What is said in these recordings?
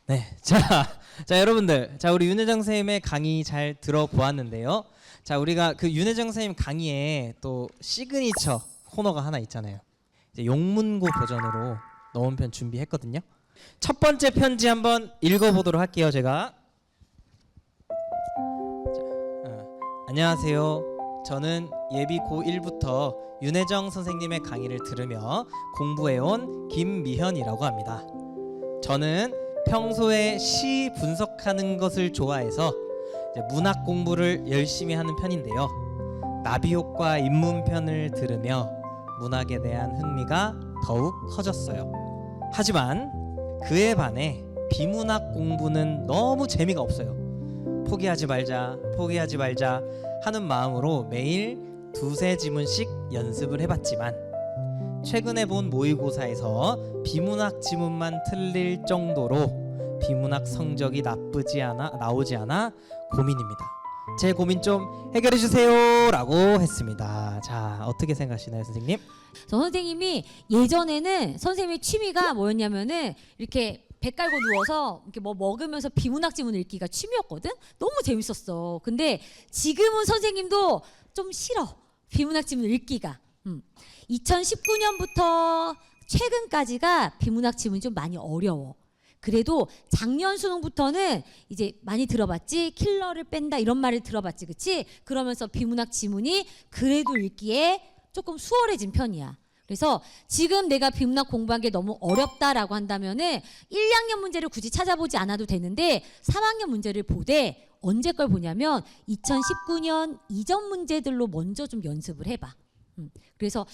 네, 자 여러분들, 자 우리 윤혜정 선생님의 강의 잘 들어보았는데요. 자 우리가 그 윤혜정 선생님 강의에 또 시그니처 코너가 하나 있잖아요. 이제 용문고 버전으로 넣은 편 준비했거든요. 첫 번째 편지 한번 읽어보도록 할게요. 제가 안녕하세요. 저는 예비 고1부터 윤혜정 선생님의 강의를 들으며 공부해온 김미현이라고 합니다. 저는 평소에 시 분석하는 것을 좋아해서 이제 문학 공부를 열심히 하는 편인데요. 나비효과 입문편을 들으며 문학에 대한 흥미가 더욱 커졌어요. 하지만 그에 반해 비문학 공부는 너무 재미가 없어요. 포기하지 말자 하는 마음으로 매일 두세 지문씩 연습을 해봤지만 최근에 본 모의고사에서 비문학 지문만 틀릴 정도로 비문학 성적이 나오지 않아 고민입니다. 제 고민 좀 해결해 주세요 라고 했습니다. 자, 어떻게 생각하시나요, 선생님? 저 선생님이 예전에는 선생님의 취미가 뭐였냐면은 이렇게 배 깔고 누워서 이렇게 뭐 먹으면서 비문학 지문 읽기가 취미였거든. 너무 재밌었어. 근데 지금은 선생님도 좀 싫어. 비문학 지문 읽기가. 2019년부터 최근까지가 비문학 지문이 좀 많이 어려워. 그래도 작년 수능부터는 이제 많이 들어봤지? 킬러를 뺀다 이런 말을 들어봤지, 그치? 그러면서 비문학 지문이 그래도 읽기에 조금 수월해진 편이야. 그래서 지금 내가 비문학 공부한 게 너무 어렵다라고 한다면은 1, 2학년 문제를 굳이 찾아보지 않아도 되는데 3학년 문제를 보되 언제 걸 보냐면 2019년 이전 문제들로 먼저 좀 연습을 해봐. 그래서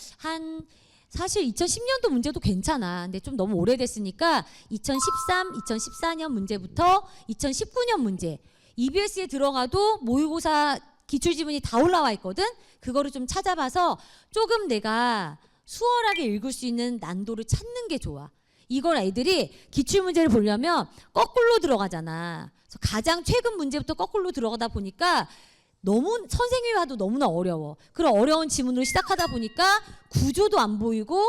사실 2010년도 문제도 괜찮아. 근데 좀 너무 오래됐으니까 2013, 2014년 문제부터 2019년 문제 EBS에 들어가도 모의고사 기출지문이 다 올라와 있거든. 그거를 좀 찾아봐서 조금 내가 수월하게 읽을 수 있는 난도를 찾는 게 좋아. 이걸 애들이 기출문제를 보려면 거꾸로 들어가잖아. 그래서 가장 최근 문제부터 거꾸로 들어가다 보니까 너무 선생님이 봐도 너무나 어려워. 그런 어려운 지문으로 시작하다 보니까 구조도 안 보이고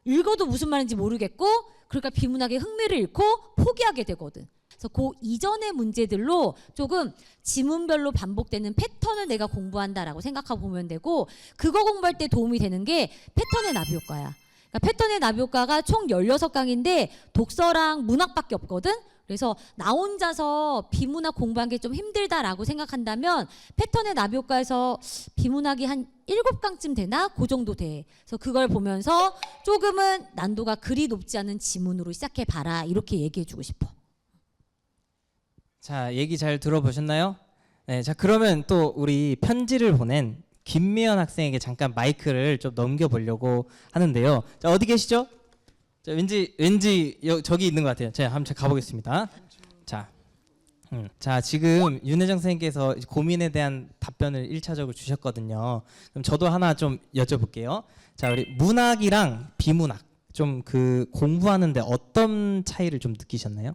읽어도 무슨 말인지 모르겠고 그러니까 비문학의 흥미를 잃고 포기하게 되거든. 그래서 그 이전의 문제들로 조금 지문별로 반복되는 패턴을 내가 공부한다라고 생각하고 보면 되고 그거 공부할 때 도움이 되는 게 패턴의 나비 효과야. 그러니까 패턴의 나비 효과가 총 16강인데 독서랑 문학밖에 없거든. 그래서 나 혼자서 비문학 공부한 게 좀 힘들다라고 생각한다면 패턴의 나비 효과에서 비문학이 한 7강쯤 되나? 그 정도 돼. 그래서 그걸 보면서 조금은 난도가 그리 높지 않은 지문으로 시작해봐라. 이렇게 얘기해주고 싶어. 자, 얘기 잘 들어보셨나요? 네, 자 그러면 또 우리 편지를 보낸 김미연 학생에게 잠깐 마이크를 좀 넘겨보려고 하는데요. 자, 어디 계시죠? 자, 왠지 저기 있는 것 같아요. 제가 한번 가보겠습니다. 자, 지금 윤혜정 선생님께서 고민에 대한 답변을 1차적으로 주셨거든요. 그럼 저도 하나 좀 여쭤볼게요. 자, 우리 문학이랑 비문학 좀 그 공부하는데 어떤 차이를 좀 느끼셨나요?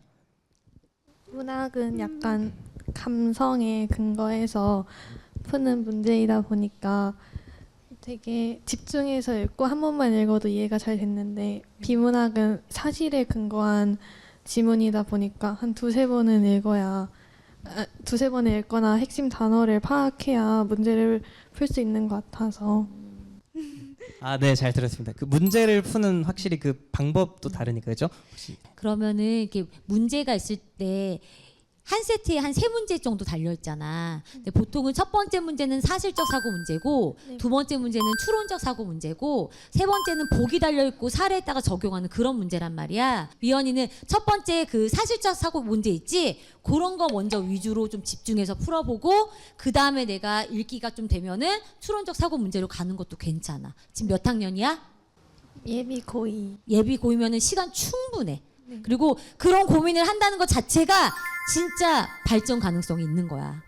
문학은 약간 감성에 근거해서 푸는 문제이다 보니까 되게 집중해서 읽고 한 번만 읽어도 이해가 잘 됐는데 비문학은 사실에 근거한 지문이다 보니까 한 두세 번은 두세 번을 읽거나 핵심 단어를 파악해야 문제를 풀 수 있는 것 같아서. 아, 네, 잘 들었습니다. 그 문제를 푸는 확실히 그 방법도 다르니까 그죠? 혹시 그러면은 이렇게 문제가 있을 때 한 세트에 한 3문제 정도 달려있잖아. 근데 보통은 첫 번째 문제는 사실적 사고 문제고 네. 두 번째 문제는 추론적 사고 문제고 세 번째는 보기 달려있고 사례에다가 적용하는 그런 문제란 말이야. 미연이는 첫 번째 그 사실적 사고 문제 있지? 그런 거 먼저 위주로 좀 집중해서 풀어보고 그 다음에 내가 읽기가 좀 되면은 추론적 사고 문제로 가는 것도 괜찮아. 지금 몇 학년이야? 예비 고2. 예비 고이면은 시간 충분해. 그리고 그런 고민을 한다는 것 자체가 진짜 발전 가능성이 있는 거야.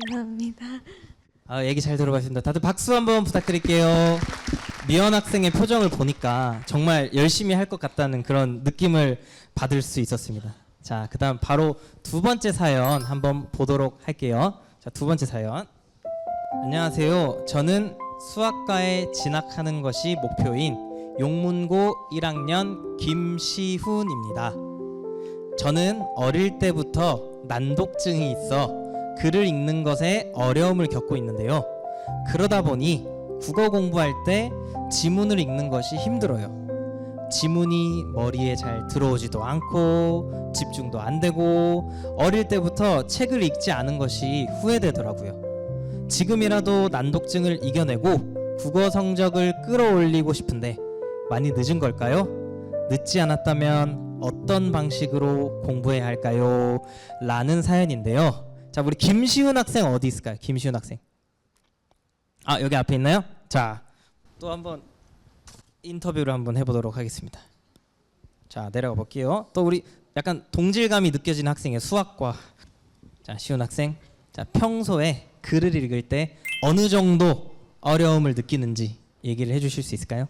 감사합니다. 아, 얘기 잘 들어봤습니다. 다들 박수 한번 부탁드릴게요. 미연 학생의 표정을 보니까 정말 열심히 할 것 같다는 그런 느낌을 받을 수 있었습니다. 자, 그다음 바로 두 번째 사연 한번 보도록 할게요. 자, 두 번째 사연. 안녕하세요. 저는 수학과에 진학하는 것이 목표인 용문고 1학년 김시훈입니다. 저는 어릴 때부터 난독증이 있어 글을 읽는 것에 어려움을 겪고 있는데요. 그러다 보니 국어 공부할 때 지문을 읽는 것이 힘들어요. 지문이 머리에 잘 들어오지도 않고 집중도 안 되고 어릴 때부터 책을 읽지 않은 것이 후회되더라고요. 지금이라도 난독증을 이겨내고 국어 성적을 끌어올리고 싶은데 많이 늦은 걸까요? 늦지 않았다면 어떤 방식으로 공부해야 할까요? 라는 사연인데요. 자, 우리 김시훈 학생 어디 있을까요? 김시훈 학생. 아, 여기 앞에 있나요? 자, 또 한번 인터뷰를 한번 해보도록 하겠습니다. 자, 내려가 볼게요. 또 우리 약간 동질감이 느껴지는 학생이에요. 수학과. 자, 시훈 학생. 자, 평소에 글을 읽을 때 어느 정도 어려움을 느끼는지 얘기를 해주실 수 있을까요?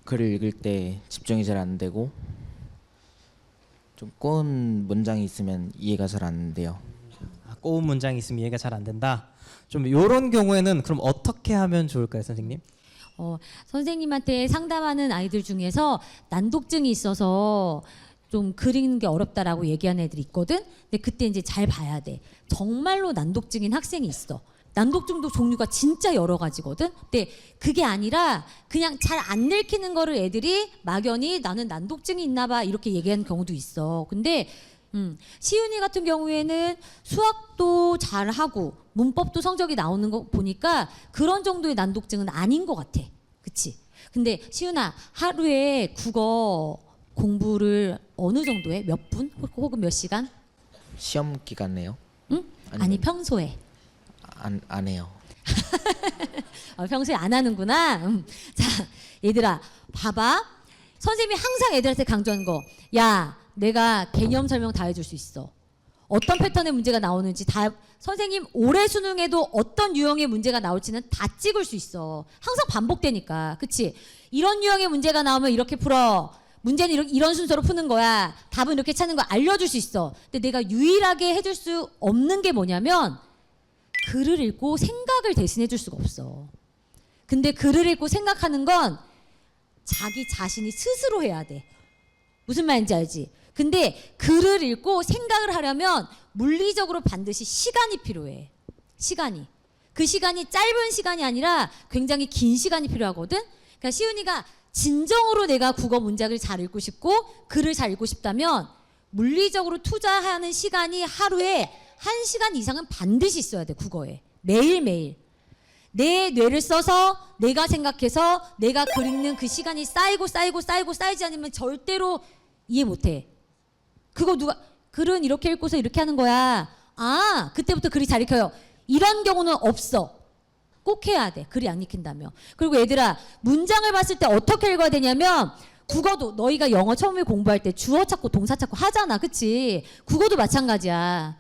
글을 읽을 때 집중이 잘 안 되고 좀 꼬은 문장이 있으면 이해가 잘 안 돼요. 아, 꼬운 문장이 있으면 이해가 잘 안 된다. 좀 이런 경우에는 그럼 어떻게 하면 좋을까요, 선생님? 선생님한테 상담하는 아이들 중에서 난독증이 있어서 좀 글 읽는 게 어렵다라고 얘기하는 애들이 있거든. 근데 그때 이제 잘 봐야 돼. 정말로 난독증인 학생이 있어. 난독증도 종류가 진짜 여러 가지거든. 근데 그게 아니라 그냥 잘 안 읽히는 거를 애들이 막연히 나는 난독증이 있나 봐 이렇게 얘기하는 경우도 있어. 근데 시윤이 같은 경우에는 수학도 잘하고 문법도 성적이 나오는 거 보니까 그런 정도의 난독증은 아닌 것 같아. 그치? 근데 시윤아, 하루에 국어 공부를 어느 정도 해? 몇 분? 혹은 몇 시간? 시험 기간에요? 응? 아니 평소에. 안 해요. 평소에 안 하는구나. 자, 얘들아, 봐봐. 선생님이 항상 애들한테 강조하는 거. 야, 내가 개념 설명 다 해줄 수 있어. 어떤 패턴의 문제가 나오는지 다 선생님 올해 수능에도 어떤 유형의 문제가 나올지는 다 찍을 수 있어. 항상 반복되니까. 그치? 이런 유형의 문제가 나오면 이렇게 풀어. 문제는 이런 순서로 푸는 거야. 답은 이렇게 찾는 거 알려줄 수 있어. 근데 내가 유일하게 해줄 수 없는 게 뭐냐면 글을 읽고 생각을 대신해 줄 수가 없어. 근데 글을 읽고 생각하는 건 자기 자신이 스스로 해야 돼. 무슨 말인지 알지? 근데 글을 읽고 생각을 하려면 물리적으로 반드시 시간이 필요해. 시간이. 그 시간이 짧은 시간이 아니라 굉장히 긴 시간이 필요하거든. 그러니까 시윤이가 진정으로 내가 국어 문장을 잘 읽고 싶고 글을 잘 읽고 싶다면 물리적으로 투자하는 시간이 하루에 1시간 이상은 반드시 있어야 돼. 국어에. 매일매일. 내 뇌를 써서 내가 생각해서 내가 글 읽는 그 시간이 쌓이지 않으면 절대로 이해 못해. 그거 누가 글은 이렇게 읽고서 이렇게 하는 거야. 아, 그때부터 글이 잘 읽혀요. 이런 경우는 없어. 꼭 해야 돼. 글이 안 읽힌다며. 그리고 얘들아, 문장을 봤을 때 어떻게 읽어야 되냐면 국어도 너희가 영어 처음에 공부할 때 주어 찾고 동사 찾고 하잖아. 그치? 국어도 마찬가지야.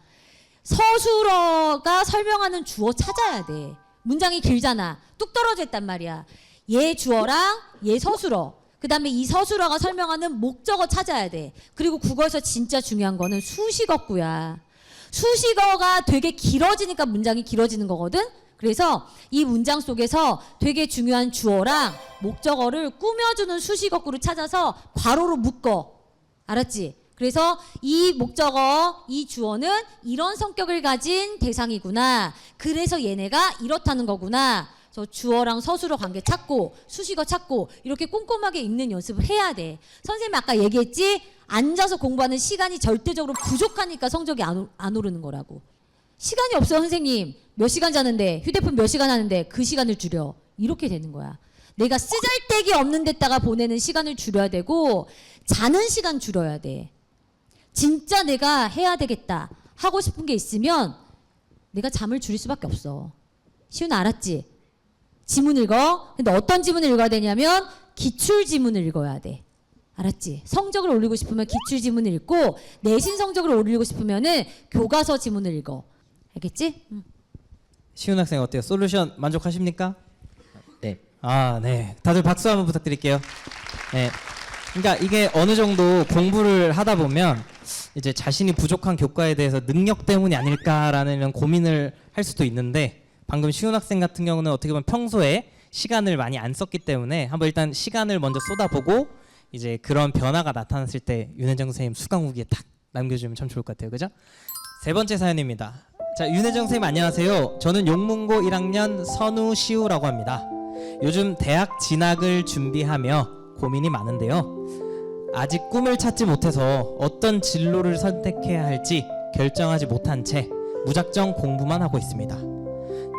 서술어가 설명하는 주어 찾아야 돼. 문장이 길잖아. 뚝 떨어져 있단 말이야. 얘 주어랑 얘 서술어. 그 다음에 이 서술어가 설명하는 목적어 찾아야 돼. 그리고 국어에서 진짜 중요한 거는 수식어구야. 수식어가 되게 길어지니까 문장이 길어지는 거거든. 그래서 이 문장 속에서 되게 중요한 주어랑 목적어를 꾸며주는 수식어구를 찾아서 괄호로 묶어. 알았지? 그래서 이 목적어, 이 주어는 이런 성격을 가진 대상이구나. 그래서 얘네가 이렇다는 거구나. 저 주어랑 서술어 관계 찾고 수식어 찾고 이렇게 꼼꼼하게 읽는 연습을 해야 돼. 선생님이 아까 얘기했지? 앉아서 공부하는 시간이 절대적으로 부족하니까 성적이 안 오르는 거라고. 시간이 없어요, 선생님. 몇 시간 자는데, 휴대폰 몇 시간 하는데 그 시간을 줄여. 이렇게 되는 거야. 내가 쓰잘데기 없는 데다가 보내는 시간을 줄여야 되고 자는 시간 줄여야 돼. 진짜 내가 해야 되겠다 하고 싶은 게 있으면 내가 잠을 줄일 수밖에 없어. 시훈 알았지? 지문 읽어. 근데 어떤 지문을 읽어야 되냐면 기출 지문을 읽어야 돼. 알았지? 성적을 올리고 싶으면 기출 지문을 읽고 내신 성적을 올리고 싶으면은 교과서 지문을 읽어. 알겠지? 시훈 학생 어때요? 솔루션 만족하십니까? 네. 아, 네. 다들 박수 한번 부탁드릴게요. 네. 그러니까 이게 어느 정도 공부를 하다 보면 이제 자신이 부족한 교과에 대해서 능력 때문이 아닐까라는 이런 고민을 할 수도 있는데 방금 시훈 학생 같은 경우는 어떻게 보면 평소에 시간을 많이 안 썼기 때문에 한번 일단 시간을 먼저 쏟아보고 이제 그런 변화가 나타났을 때 윤혜정 선생님 수강후기에 딱 남겨주면 참 좋을 것 같아요. 그죠? 세 번째 사연입니다. 자, 윤혜정 선생님 안녕하세요. 저는 용문고 1학년 선우시우라고 합니다. 요즘 대학 진학을 준비하며 고민이 많은데요. 아직 꿈을 찾지 못해서 어떤 진로를 선택해야 할지 결정하지 못한 채 무작정 공부만 하고 있습니다.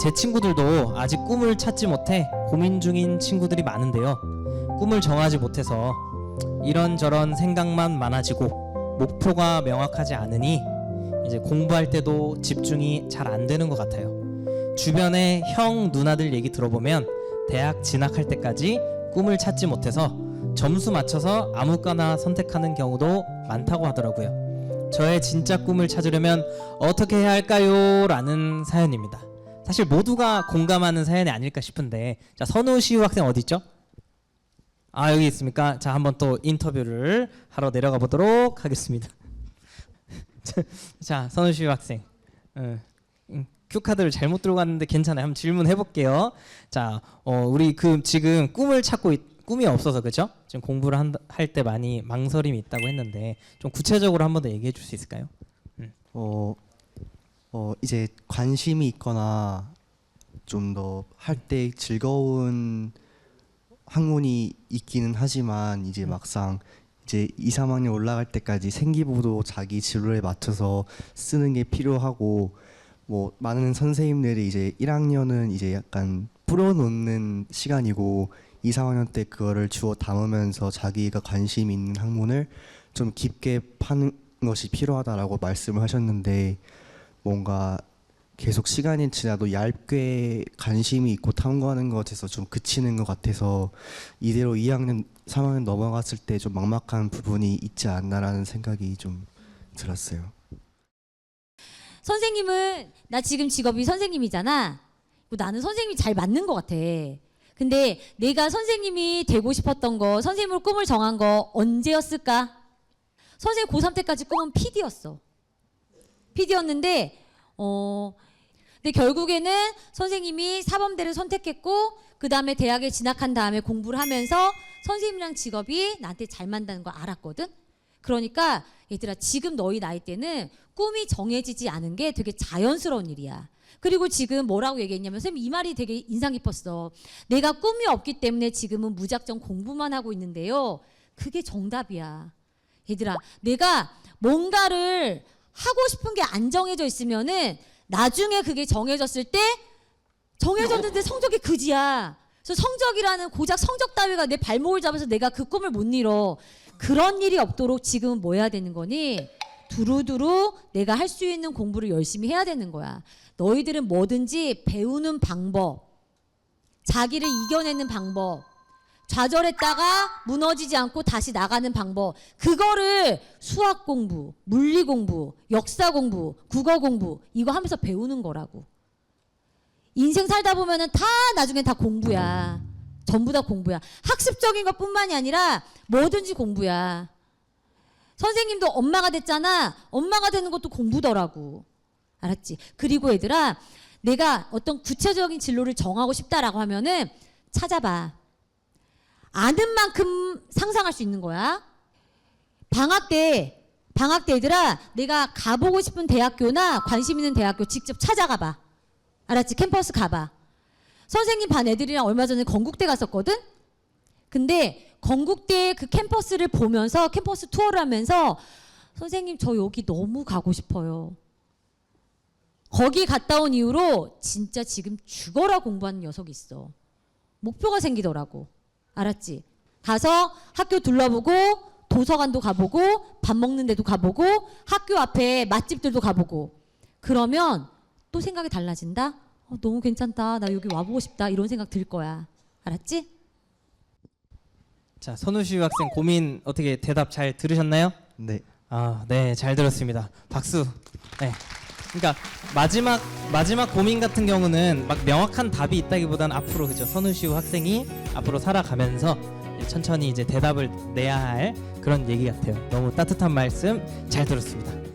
제 친구들도 아직 꿈을 찾지 못해 고민 중인 친구들이 많은데요. 꿈을 정하지 못해서 이런저런 생각만 많아지고 목표가 명확하지 않으니 이제 공부할 때도 집중이 잘 안 되는 것 같아요. 주변의 형 누나들 얘기 들어보면 대학 진학할 때까지 꿈을 찾지 못해서 점수 맞춰서 아무거나 선택하는 경우도 많다고 하더라고요. 저의 진짜 꿈을 찾으려면 어떻게 해야 할까요? 라는 사연입니다. 사실 모두가 공감하는 사연이 아닐까 싶은데, 자, 선우시우 학생 어디 있죠? 아, 여기 있습니까? 자, 한번 또 인터뷰를 하러 내려가 보도록 하겠습니다. 자, 선우시우 학생, 큐 카드를 잘못 들고 왔는데 괜찮아요. 한번 질문해 볼게요. 자, 우리 지금 꿈이 없어서 그죠? 지금 공부를 할 때 많이 망설임이 있다고 했는데 좀 구체적으로 한번 더 얘기해 줄 수 있을까요? 이제 관심이 있거나 좀 더 할 때 즐거운 학문이 있기는 하지만 이제 막상 이제 2, 3학년 올라갈 때까지 생기부도 자기 진로에 맞춰서 쓰는 게 필요하고, 뭐 많은 선생님들이 이제 1학년은 이제 약간 풀어놓는 시간이고 2, 3학년 때 그거를 주워 담으면서 자기가 관심 있는 학문을 좀 깊게 파는 것이 필요하다라고 말씀을 하셨는데, 뭔가 계속 시간이 지나도 얇게 관심이 있고 탐구하는 것에서 좀 그치는 것 같아서 이대로 2학년, 3학년 넘어갔을 때 좀 막막한 부분이 있지 않나라는 생각이 좀 들었어요. 선생님은 나 지금 직업이 선생님이잖아. 나는 선생님이 잘 맞는 것 같아. 근데 내가 선생님이 되고 싶었던 거, 선생님으로 꿈을 정한 거 언제였을까? 선생님 고3 때까지 꿈은 PD였어. PD였는데 근데 결국에는 선생님이 사범대를 선택했고 그 다음에 대학에 진학한 다음에 공부를 하면서 선생님이랑 직업이 나한테 잘 맞다는 걸 알았거든. 그러니까 얘들아, 지금 너희 나이 때는 꿈이 정해지지 않은 게 되게 자연스러운 일이야. 그리고 지금 뭐라고 얘기했냐면, 선생님 이 말이 되게 인상 깊었어. 내가 꿈이 없기 때문에 지금은 무작정 공부만 하고 있는데요. 그게 정답이야. 얘들아, 내가 뭔가를 하고 싶은 게 안 정해져 있으면은 나중에 그게 정해졌을 때 정해졌는데 성적이 그지야. 그래서 성적이라는 고작 성적 따위가 내 발목을 잡아서 내가 그 꿈을 못 이뤄. 그런 일이 없도록 지금은 뭐 해야 되는 거니? 두루두루 내가 할 수 있는 공부를 열심히 해야 되는 거야. 너희들은 뭐든지 배우는 방법, 자기를 이겨내는 방법, 좌절했다가 무너지지 않고 다시 나가는 방법, 그거를 수학 공부, 물리 공부, 역사 공부, 국어 공부 이거 하면서 배우는 거라고. 인생 살다 보면은 다 나중에 다 공부야. 전부 다 공부야. 학습적인 것뿐만이 아니라 뭐든지 공부야. 선생님도 엄마가 됐잖아. 엄마가 되는 것도 공부더라고. 알았지? 그리고 얘들아, 내가 어떤 구체적인 진로를 정하고 싶다라고 하면은 찾아봐. 아는 만큼 상상할 수 있는 거야. 방학 때 얘들아, 내가 가보고 싶은 대학교나 관심 있는 대학교 직접 찾아가 봐. 알았지? 캠퍼스 가봐. 선생님 반 애들이랑 얼마 전에 건국대 갔었거든? 근데 건국대 그 캠퍼스를 보면서 캠퍼스 투어를 하면서 선생님 저 여기 너무 가고 싶어요. 거기 갔다 온 이후로 진짜 지금 죽어라 공부하는 녀석이 있어. 목표가 생기더라고. 알았지? 가서 학교 둘러보고 도서관도 가보고 밥 먹는 데도 가보고 학교 앞에 맛집들도 가보고 그러면 또 생각이 달라진다? 너무 괜찮다. 나 여기 와보고 싶다. 이런 생각 들 거야. 알았지? 자, 선우시우 학생 고민 어떻게 대답 잘 들으셨나요? 네. 아, 네, 잘 들었습니다. 박수. 네. 그러니까 마지막 고민 같은 경우는 막 명확한 답이 있다기보다는 앞으로 그죠? 선우시우 학생이 앞으로 살아가면서 천천히 이제 대답을 내야 할 그런 얘기 같아요. 너무 따뜻한 말씀 잘 들었습니다.